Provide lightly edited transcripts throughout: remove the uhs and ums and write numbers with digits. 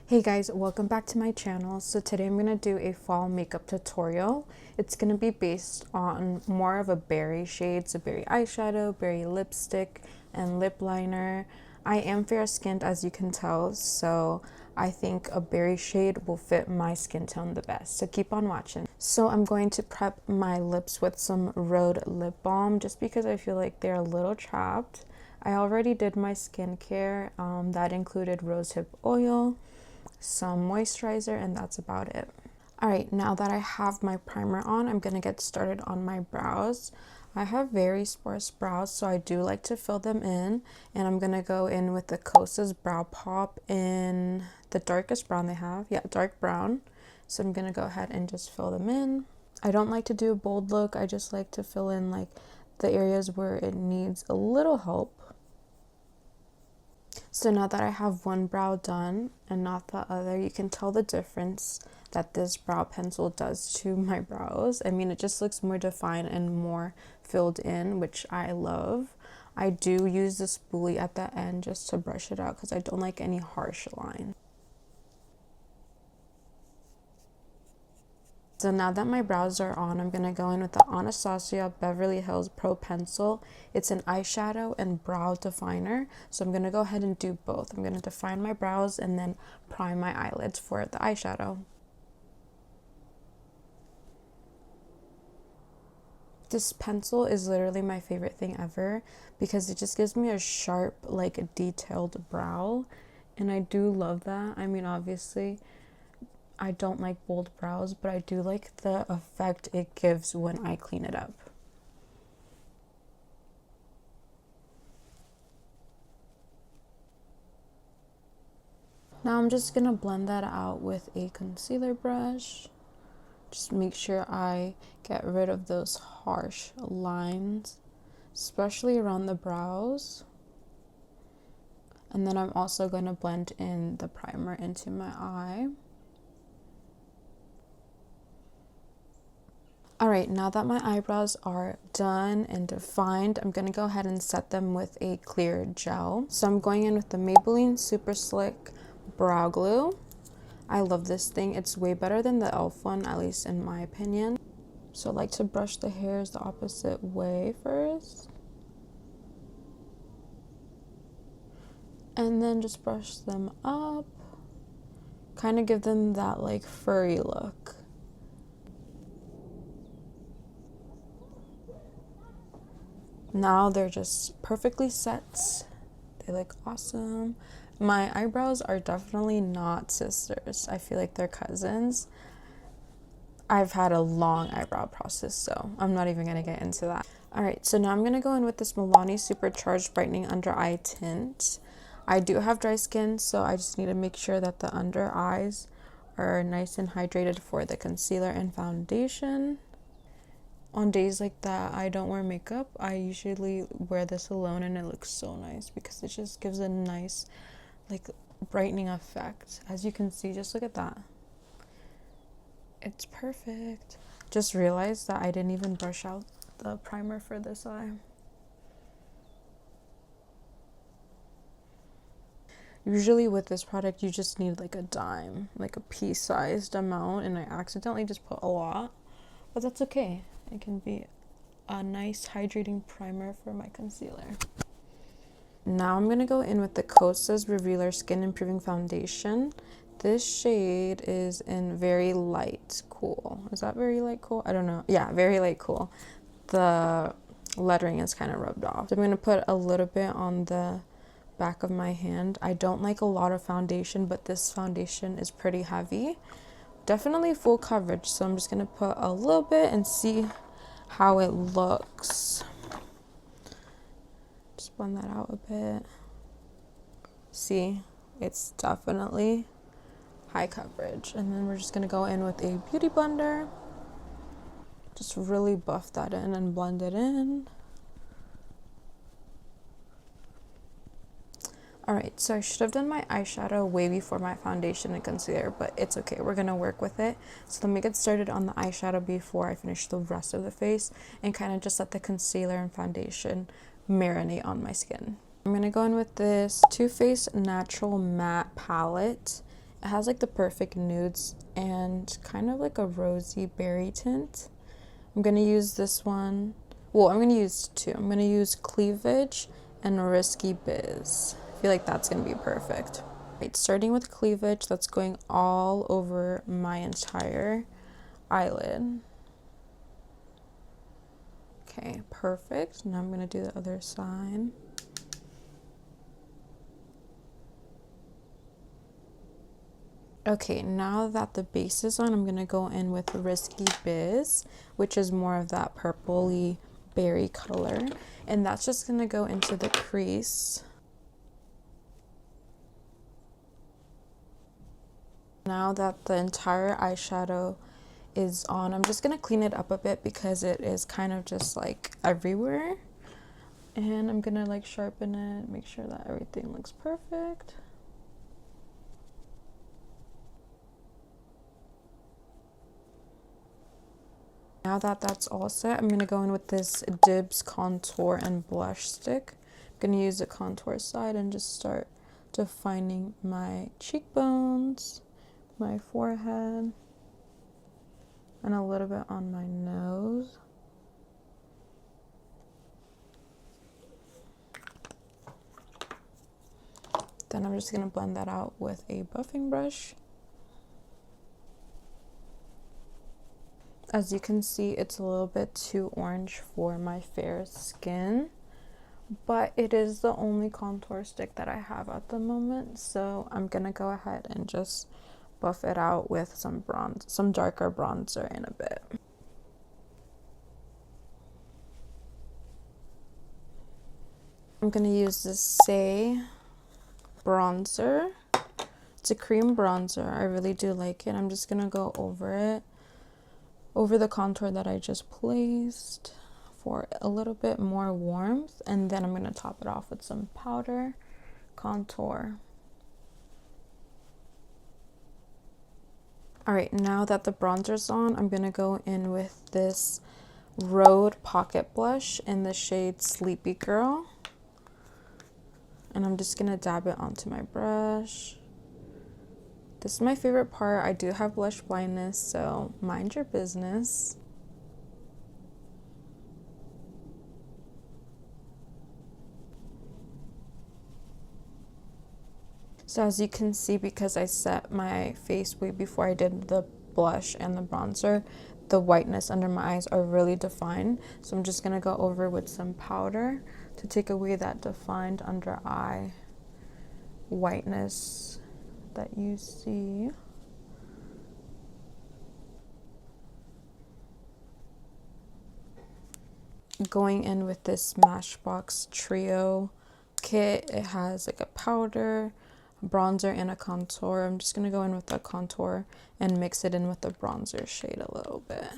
Hey guys, welcome back to my channel. So today I'm going to do a fall makeup tutorial. It's going to be based on more of a berry shade, so berry eyeshadow, berry lipstick, and lip liner. I am fair skinned as you can tell, so I think a berry shade will fit my skin tone the best. So keep on watching. So I'm going to prep my lips with some Rhode lip balm just because I feel like they're a little chapped. I already did my skincare. That included rosehip oil, some moisturizer, and that's about it. All right, now that I have my primer on, I'm gonna get started on my brows. I have very sparse brows, so I do like to fill them in, and I'm gonna go in with the Kosas Brow Pop in the darkest brown they have. Yeah, dark brown. So I'm gonna go ahead and just fill them in. I don't like to do a bold look. I just like to fill in like the areas where it needs a little help. So now that I have one brow done and not the other, you can tell the difference that this brow pencil does to my brows. I mean, it just looks more defined and more filled in, which I love. I do use the spoolie at the end just to brush it out because I don't like any harsh line. So now that my brows are on, I'm going to go in with the Anastasia Beverly Hills Pro Pencil. It's an eyeshadow and brow definer. So I'm going to go ahead and do both. I'm going to define my brows and then prime my eyelids for the eyeshadow. This pencil is literally my favorite thing ever because it just gives me a sharp, like detailed brow. And I do love that. I mean, obviously, I don't like bold brows, but I do like the effect it gives when I clean it up. Now I'm just gonna blend that out with a concealer brush. Just make sure I get rid of those harsh lines, especially around the brows. And then I'm also gonna blend in the primer into my eye. Alright, now that my eyebrows are done and defined, I'm going to go ahead and set them with a clear gel. So I'm going in with the Maybelline Super Slick Brow Glue. I love this thing. It's way better than the e.l.f. one, at least in my opinion. So I like to brush the hairs the opposite way first. And then just brush them up. Kind of give them that like furry look. Now they're just perfectly set. They look awesome. My eyebrows are definitely not sisters. I feel like they're cousins. I've had a long eyebrow process, so I'm not even going to get into that. Alright, so now I'm going to go in with this Milani Supercharged Brightening Under Eye Tint. I do have dry skin, so I just need to make sure that the under eyes are nice and hydrated for the concealer and foundation. On days like that, I don't wear makeup. I usually wear this alone and it looks so nice because it just gives a nice, like, brightening effect. As you can see, just look at that. It's perfect. Just realized that I didn't even brush out the primer for this eye. Usually with this product, you just need like a dime, like a pea-sized amount, and I accidentally just put a lot, but that's okay. It can be a nice hydrating primer for my concealer. Now I'm going to go in with the Kosas Revealer Skin Improving Foundation. This shade is in Very Light Cool. Is that Very Light Cool? I don't know. Yeah, Very Light Cool. The lettering is kind of rubbed off. So I'm going to put a little bit on the back of my hand. I don't like a lot of foundation, but this foundation is pretty heavy. Definitely full coverage, so I'm just going to put a little bit and see how it looks. Just blend that out a bit. See, it's definitely high coverage. And then we're just going to go in with a beauty blender. Just really buff that in and blend it in. Alright, so I should have done my eyeshadow way before my foundation and concealer, but it's okay. We're going to work with it. So let me get started on the eyeshadow before I finish the rest of the face and kind of just let the concealer and foundation marinate on my skin. I'm going to go in with this Too Faced Natural Matte Palette, It has like the perfect nudes and kind of like a rosy berry tint. I'm going to use this one. Well, I'm going to use two. I'm going to use Cleavage and Risky Biz. I feel like that's going to be perfect. Right, starting with Cleavage, that's going all over my entire eyelid. Okay, perfect. Now I'm going to do the other side. Okay, now that the base is on, I'm going to go in with Risky Biz, which is more of that purpley berry color. And that's just going to go into the crease. Now that the entire eyeshadow is on, I'm just going to clean it up a bit because it is kind of just like everywhere. And I'm going to like sharpen it, make sure that everything looks perfect. Now that that's all set, I'm going to go in with this Dibs contour and blush stick. I'm going to use the contour side and just start defining my cheekbones, my forehead, and a little bit on my nose. Then I'm just going to blend that out with a buffing brush. As you can see, it's a little bit too orange for my fair skin, but it is the only contour stick that I have at the moment, so I'm gonna go ahead and just buff it out with some darker bronzer in a bit. I'm gonna use this Say bronzer. It's a cream bronzer. I really do like it. I'm just gonna go over it, over the contour that I just placed for a little bit more warmth, and then I'm going to top it off with some powder contour. Alright, now that the bronzer's on, I'm going to go in with this Rhode Pocket Blush in the shade Sleepy Girl. And I'm just going to dab it onto my brush. This is my favorite part. I do have blush blindness, so mind your business. So as you can see, because I set my face way before I did the blush and the bronzer, the whiteness under my eyes are really defined. So I'm just going to go over with some powder to take away that defined under eye whiteness that you see. Going in with this Smashbox Trio kit, it has like a powder, a bronzer, and a contour. I'm just going to go in with the contour and mix it in with the bronzer shade a little bit.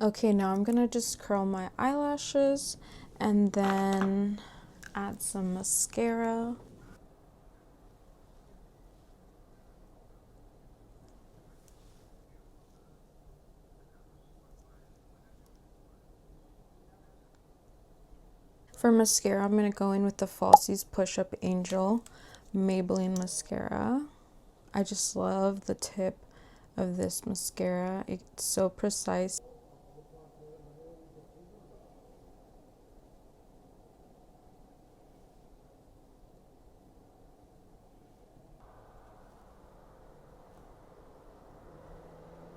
Okay, now I'm going to just curl my eyelashes and then add some mascara. For mascara, I'm going to go in with the Falsies Push Up Angel Maybelline mascara. I just love the tip of this mascara. It's so precise.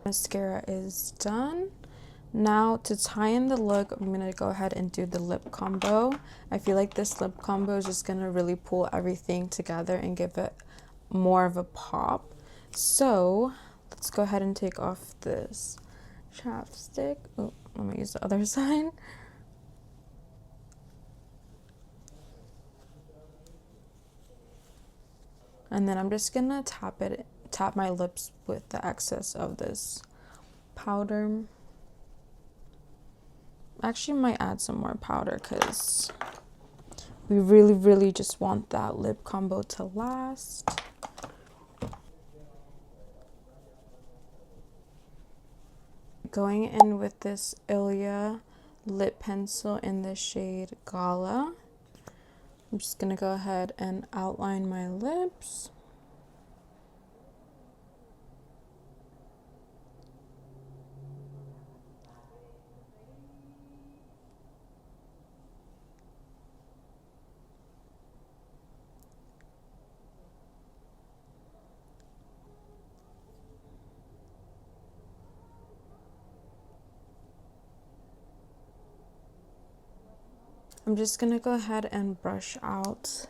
Mascara is done. Now to tie in the look, I'm going to go ahead and do the lip combo. I feel like this lip combo is just going to really pull everything together and give it more of a pop. So let's go ahead and take off this chapstick. Oh, let me use the other side. And then I'm just going to tap my lips with the excess of this powder. Actually might add some more powder because we really just want that lip combo to last. going in with this Ilia lip pencil in the shade Gala. I'm just going to go ahead and outline my lips. I'm just going to go ahead and brush out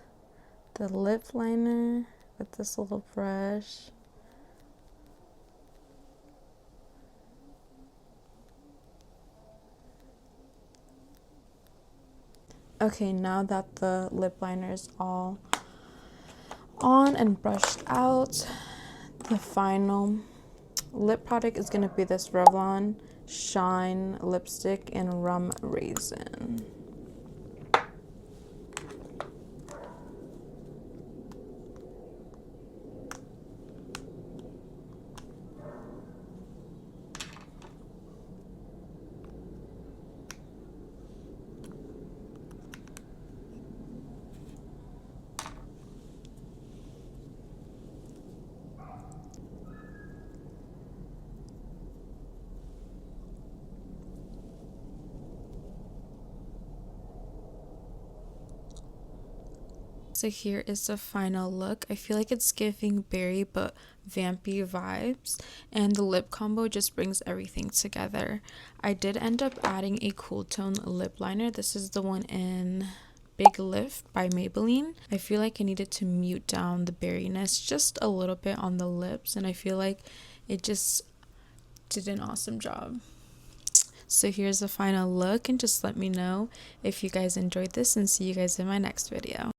the lip liner with this little brush. Okay, now that the lip liner is all on and brushed out, the final lip product is going to be this Revlon Shine lipstick in Rum Raisin. So here is the final look. I feel like it's giving berry but vampy vibes, and the lip combo just brings everything together. I did end up adding a cool tone lip liner. This is the one in Big Lift by Maybelline. I feel like I needed to mute down the berryness just a little bit on the lips, and I feel like it just did an awesome job. So here's the final look, and just let me know if you guys enjoyed this, and see you guys in my next video.